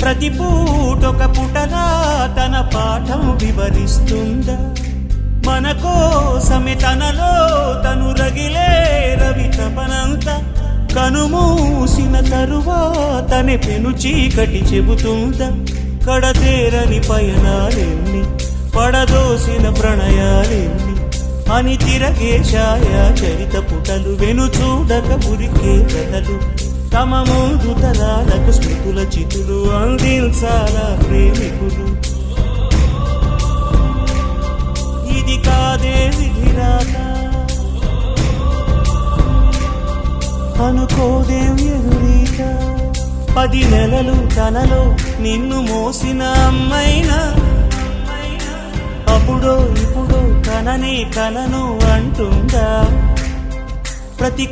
ప్రతి పూటొక పుటలా తన పాఠం వివరిస్తుందా? మన కోసమే తనలో తను రగిలే రవి తపనంత కనుమూసిన తరువాతనే పెను చీకటి చెబుతుందా? కడతేరని పయనాలెన్ని పడదోసిన ప్రణయాలెన్ని అని తిరగే ఛాయా చరిత పుటలు వెను చూడక ఉరికే కథలు తమ ముందు తరాలకు స్మృతుల చితులు అందించాలా ప్రేమికులు. ఇది కాదే విధిరాత అనుకోదేం ఎదురీత 10 నెలలు తనలో నిన్ను మోసిన అమ్మైనా అప్పుడో ఇప్పుడో కననే కలను అంటుందా? ప్రతి